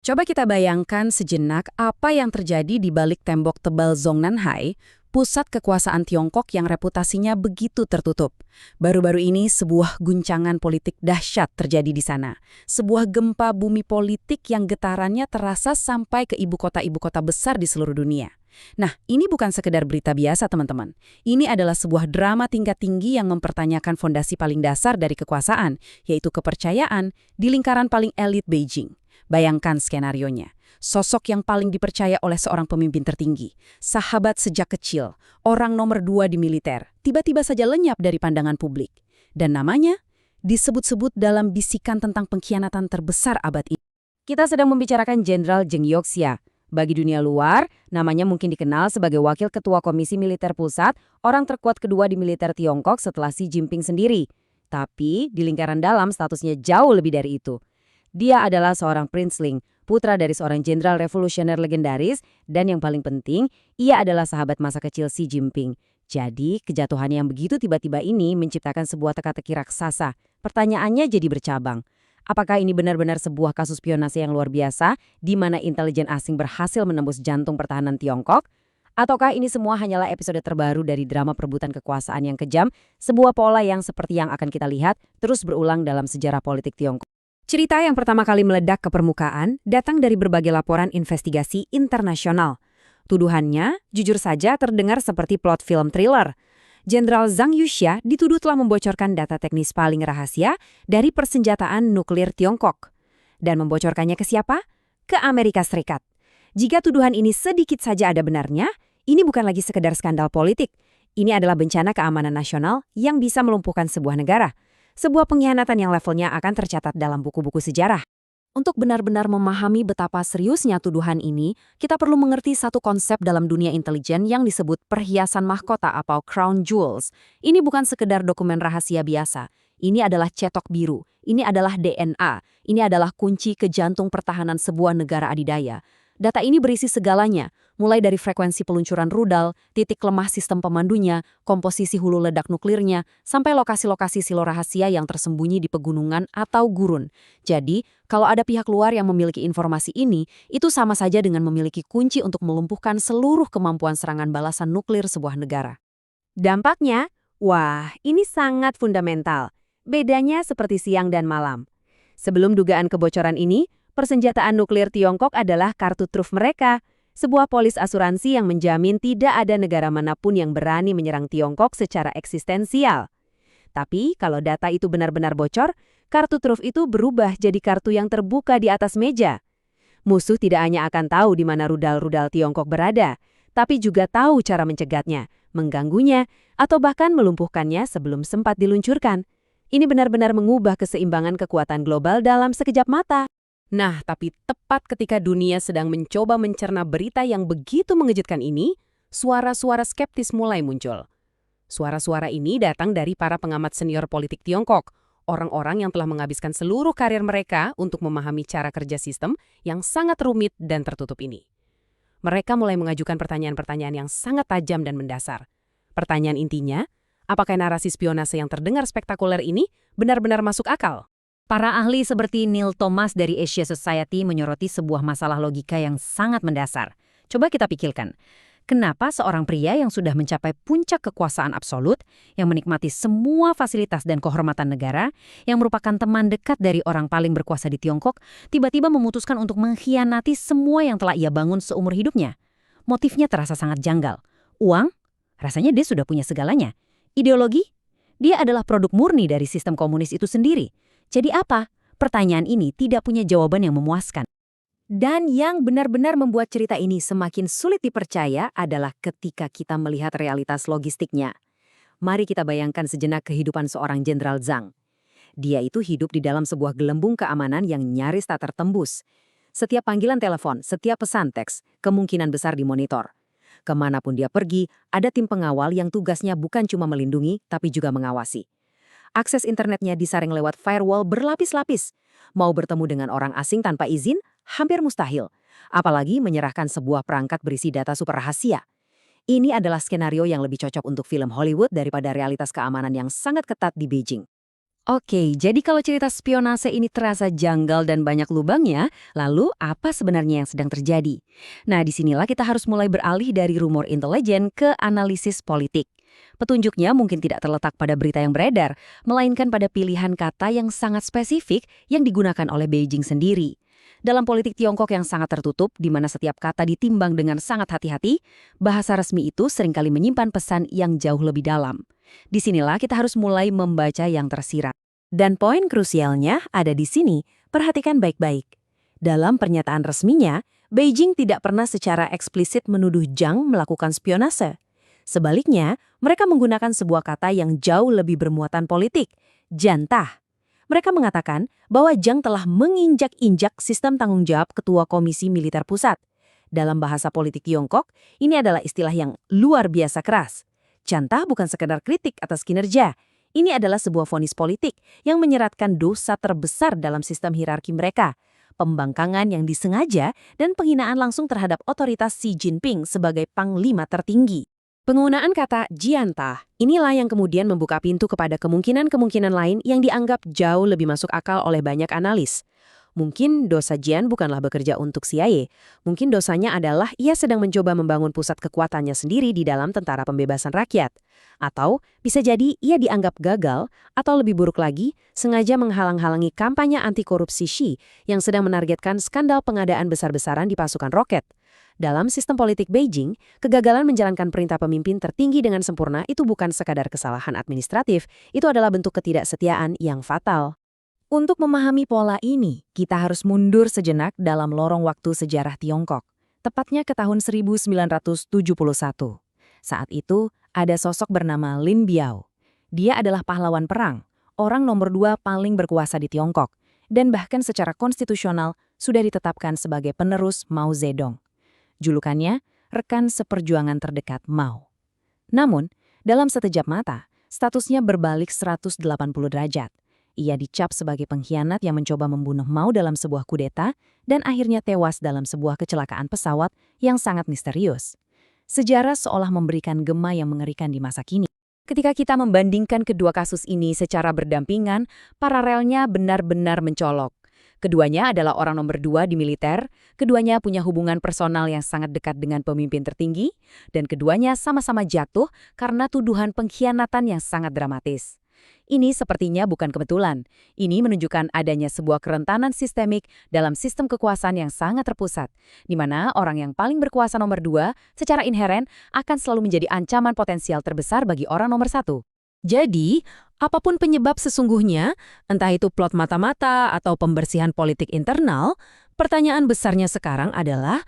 Coba kita bayangkan sejenak apa yang terjadi di balik tembok tebal Zhongnanhai, pusat kekuasaan Tiongkok yang reputasinya begitu tertutup. Baru-baru ini sebuah guncangan politik dahsyat terjadi di sana. Sebuah gempa bumi politik yang getarannya terasa sampai ke ibu kota besar di seluruh dunia. Nah, ini bukan sekedar berita biasa, teman-teman. Ini adalah sebuah drama tingkat tinggi yang mempertanyakan fondasi paling dasar dari kekuasaan, yaitu kepercayaan di lingkaran paling elit Beijing. Bayangkan skenarionya. Sosok yang paling dipercaya oleh seorang pemimpin tertinggi, sahabat sejak kecil, orang nomor 2 di militer, tiba-tiba saja lenyap dari pandangan publik. Dan namanya disebut-sebut dalam bisikan tentang pengkhianatan terbesar abad ini. Kita sedang membicarakan Jenderal Zheng Yoxia. Bagi dunia luar, namanya mungkin dikenal sebagai Wakil Ketua Komisi Militer Pusat, orang terkuat kedua di militer Tiongkok setelah Xi Jinping sendiri. Tapi di lingkaran dalam statusnya jauh lebih dari itu. Dia adalah seorang princeling, putra dari seorang jenderal revolusioner legendaris, dan yang paling penting, ia adalah sahabat masa kecil Xi Jinping. Jadi, kejatuhan yang begitu tiba-tiba ini menciptakan sebuah teka-teki raksasa. Pertanyaannya jadi bercabang. Apakah ini benar-benar sebuah kasus spionase yang luar biasa, di mana intelijen asing berhasil menembus jantung pertahanan Tiongkok? Ataukah ini semua hanyalah episode terbaru dari drama perebutan kekuasaan yang kejam, sebuah pola yang seperti yang akan kita lihat terus berulang dalam sejarah politik Tiongkok? Cerita yang pertama kali meledak ke permukaan datang dari berbagai laporan investigasi internasional. Tuduhannya, jujur saja terdengar seperti plot film thriller. Jenderal Zhang Yuxia dituduh telah membocorkan data teknis paling rahasia dari persenjataan nuklir Tiongkok. Dan membocorkannya ke siapa? Ke Amerika Serikat. Jika tuduhan ini sedikit saja ada benarnya, ini bukan lagi sekedar skandal politik. Ini adalah bencana keamanan nasional yang bisa melumpuhkan sebuah negara. Sebuah pengkhianatan yang levelnya akan tercatat dalam buku-buku sejarah. Untuk benar-benar memahami betapa seriusnya tuduhan ini, kita perlu mengerti satu konsep dalam dunia intelijen yang disebut perhiasan mahkota atau crown jewels. Ini bukan sekedar dokumen rahasia biasa. Ini adalah cetok biru. Ini adalah DNA. Ini adalah kunci ke jantung pertahanan sebuah negara adidaya. Data ini berisi segalanya, mulai dari frekuensi peluncuran rudal, titik lemah sistem pemandunya, komposisi hulu ledak nuklirnya, sampai lokasi-lokasi silo rahasia yang tersembunyi di pegunungan atau gurun. Jadi, kalau ada pihak luar yang memiliki informasi ini, itu sama saja dengan memiliki kunci untuk melumpuhkan seluruh kemampuan serangan balasan nuklir sebuah negara. Dampaknya, wah, ini sangat fundamental. Bedanya seperti siang dan malam. Sebelum dugaan kebocoran ini, persenjataan nuklir Tiongkok adalah kartu truf mereka, sebuah polis asuransi yang menjamin tidak ada negara manapun yang berani menyerang Tiongkok secara eksistensial. Tapi kalau data itu benar-benar bocor, kartu truf itu berubah jadi kartu yang terbuka di atas meja. Musuh tidak hanya akan tahu di mana rudal-rudal Tiongkok berada, tapi juga tahu cara mencegatnya, mengganggunya, atau bahkan melumpuhkannya sebelum sempat diluncurkan. Ini benar-benar mengubah keseimbangan kekuatan global dalam sekejap mata. Nah, tapi tepat ketika dunia sedang mencoba mencerna berita yang begitu mengejutkan ini, suara-suara skeptis mulai muncul. Suara-suara ini datang dari para pengamat senior politik Tiongkok, orang-orang yang telah menghabiskan seluruh karir mereka untuk memahami cara kerja sistem yang sangat rumit dan tertutup ini. Mereka mulai mengajukan pertanyaan-pertanyaan yang sangat tajam dan mendasar. Pertanyaan intinya, apakah narasi spionase yang terdengar spektakuler ini benar-benar masuk akal? Para ahli seperti Neil Thomas dari Asia Society menyoroti sebuah masalah logika yang sangat mendasar. Coba kita pikirkan, kenapa seorang pria yang sudah mencapai puncak kekuasaan absolut, yang menikmati semua fasilitas dan kehormatan negara, yang merupakan teman dekat dari orang paling berkuasa di Tiongkok, tiba-tiba memutuskan untuk mengkhianati semua yang telah ia bangun seumur hidupnya? Motifnya terasa sangat janggal. Uang? Rasanya dia sudah punya segalanya. Ideologi? Dia adalah produk murni dari sistem komunis itu sendiri. Jadi apa? Pertanyaan ini tidak punya jawaban yang memuaskan. Dan yang benar-benar membuat cerita ini semakin sulit dipercaya adalah ketika kita melihat realitas logistiknya. Mari kita bayangkan sejenak kehidupan seorang Jenderal Zhang. Dia itu hidup di dalam sebuah gelembung keamanan yang nyaris tak tertembus. Setiap panggilan telepon, setiap pesan teks, kemungkinan besar dimonitor. Kemanapun dia pergi, ada tim pengawal yang tugasnya bukan cuma melindungi, tapi juga mengawasi. Akses internetnya disaring lewat firewall berlapis-lapis. Mau bertemu dengan orang asing tanpa izin, hampir mustahil. Apalagi menyerahkan sebuah perangkat berisi data super rahasia. Ini adalah skenario yang lebih cocok untuk film Hollywood daripada realitas keamanan yang sangat ketat di Beijing. Oke, jadi kalau cerita spionase ini terasa janggal dan banyak lubangnya, lalu apa sebenarnya yang sedang terjadi? Nah, disinilah kita harus mulai beralih dari rumor intelijen ke analisis politik. Petunjuknya mungkin tidak terletak pada berita yang beredar, melainkan pada pilihan kata yang sangat spesifik yang digunakan oleh Beijing sendiri. Dalam politik Tiongkok yang sangat tertutup, di mana setiap kata ditimbang dengan sangat hati-hati, bahasa resmi itu seringkali menyimpan pesan yang jauh lebih dalam. Disinilah kita harus mulai membaca yang tersirat. Dan poin krusialnya ada di sini, perhatikan baik-baik. Dalam pernyataan resminya, Beijing tidak pernah secara eksplisit menuduh Zhang melakukan spionase. Sebaliknya, mereka menggunakan sebuah kata yang jauh lebih bermuatan politik, jantah. Mereka mengatakan bahwa Zhang telah menginjak-injak sistem tanggung jawab Ketua Komisi Militer Pusat. Dalam bahasa politik Tiongkok, ini adalah istilah yang luar biasa keras. Jantah bukan sekedar kritik atas kinerja. Ini adalah sebuah vonis politik yang menyeratkan dosa terbesar dalam sistem hierarki mereka, pembangkangan yang disengaja dan penghinaan langsung terhadap otoritas Xi Jinping sebagai panglima tertinggi. Penggunaan kata jiantah, inilah yang kemudian membuka pintu kepada kemungkinan-kemungkinan lain yang dianggap jauh lebih masuk akal oleh banyak analis. Mungkin dosa Jian bukanlah bekerja untuk CIA. Mungkin dosanya adalah ia sedang mencoba membangun pusat kekuatannya sendiri di dalam tentara pembebasan rakyat. Atau bisa jadi ia dianggap gagal, atau lebih buruk lagi, sengaja menghalang-halangi kampanye anti korupsi Xi yang sedang menargetkan skandal pengadaan besar-besaran di pasukan roket. Dalam sistem politik Beijing, kegagalan menjalankan perintah pemimpin tertinggi dengan sempurna itu bukan sekadar kesalahan administratif, itu adalah bentuk ketidaksetiaan yang fatal. Untuk memahami pola ini, kita harus mundur sejenak dalam lorong waktu sejarah Tiongkok, tepatnya ke tahun 1971. Saat itu, ada sosok bernama Lin Biao. Dia adalah pahlawan perang, orang nomor 2 paling berkuasa di Tiongkok, dan bahkan secara konstitusional sudah ditetapkan sebagai penerus Mao Zedong. Julukannya, rekan seperjuangan terdekat Mao. Namun, dalam sekejap mata, statusnya berbalik 180 derajat. Ia dicap sebagai pengkhianat yang mencoba membunuh Mao dalam sebuah kudeta dan akhirnya tewas dalam sebuah kecelakaan pesawat yang sangat misterius. Sejarah seolah memberikan gema yang mengerikan di masa kini. Ketika kita membandingkan kedua kasus ini secara berdampingan, paralelnya benar-benar mencolok. Keduanya adalah orang nomor 2 di militer, keduanya punya hubungan personal yang sangat dekat dengan pemimpin tertinggi, dan keduanya sama-sama jatuh karena tuduhan pengkhianatan yang sangat dramatis. Ini sepertinya bukan kebetulan. Ini menunjukkan adanya sebuah kerentanan sistemik dalam sistem kekuasaan yang sangat terpusat, di mana orang yang paling berkuasa nomor 2 secara inheren akan selalu menjadi ancaman potensial terbesar bagi orang nomor 1. Jadi, apapun penyebab sesungguhnya, entah itu plot mata-mata atau pembersihan politik internal, pertanyaan besarnya sekarang adalah,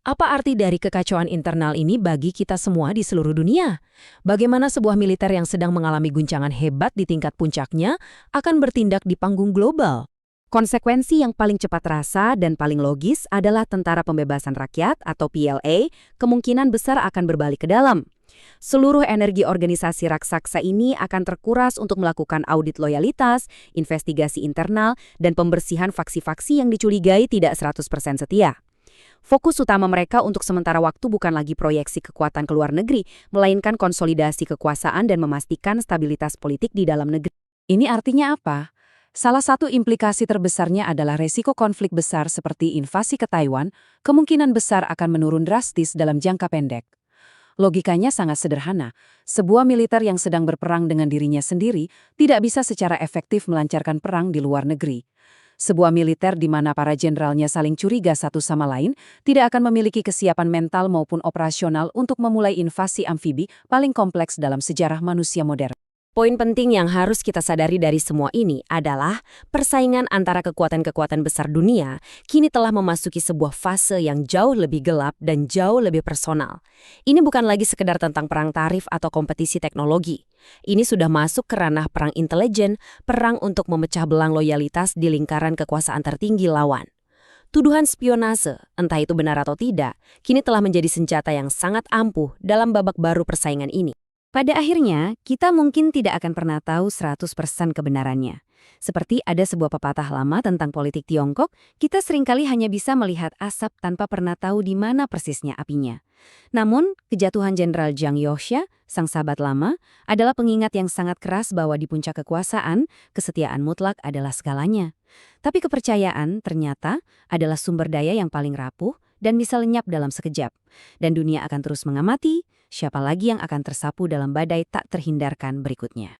apa arti dari kekacauan internal ini bagi kita semua di seluruh dunia? Bagaimana sebuah militer yang sedang mengalami guncangan hebat di tingkat puncaknya akan bertindak di panggung global? Konsekuensi yang paling cepat terasa dan paling logis adalah Tentara Pembebasan Rakyat atau PLA kemungkinan besar akan berbalik ke dalam. Seluruh energi organisasi raksasa ini akan terkuras untuk melakukan audit loyalitas, investigasi internal, dan pembersihan faksi-faksi yang dicurigai tidak 100% setia. Fokus utama mereka untuk sementara waktu bukan lagi proyeksi kekuatan ke luar negeri, melainkan konsolidasi kekuasaan dan memastikan stabilitas politik di dalam negeri. Ini artinya apa? Salah satu implikasi terbesarnya adalah resiko konflik besar seperti invasi ke Taiwan, kemungkinan besar akan menurun drastis dalam jangka pendek. Logikanya sangat sederhana. Sebuah militer yang sedang berperang dengan dirinya sendiri tidak bisa secara efektif melancarkan perang di luar negeri. Sebuah militer di mana para jenderalnya saling curiga satu sama lain tidak akan memiliki kesiapan mental maupun operasional untuk memulai invasi amfibi paling kompleks dalam sejarah manusia modern. Poin penting yang harus kita sadari dari semua ini adalah persaingan antara kekuatan-kekuatan besar dunia kini telah memasuki sebuah fase yang jauh lebih gelap dan jauh lebih personal. Ini bukan lagi sekedar tentang perang tarif atau kompetisi teknologi. Ini sudah masuk ke ranah perang intelijen, perang untuk memecah belang loyalitas di lingkaran kekuasaan tertinggi lawan. Tuduhan spionase, entah itu benar atau tidak, kini telah menjadi senjata yang sangat ampuh dalam babak baru persaingan ini. Pada akhirnya, kita mungkin tidak akan pernah tahu 100% kebenarannya. Seperti ada sebuah pepatah lama tentang politik Tiongkok, kita seringkali hanya bisa melihat asap tanpa pernah tahu di mana persisnya apinya. Namun, kejatuhan Jenderal Jiang Yoxia, sang sahabat lama, adalah pengingat yang sangat keras bahwa di puncak kekuasaan, kesetiaan mutlak adalah segalanya. Tapi kepercayaan ternyata adalah sumber daya yang paling rapuh dan bisa lenyap dalam sekejap. Dan dunia akan terus mengamati siapa lagi yang akan tersapu dalam badai tak terhindarkan berikutnya.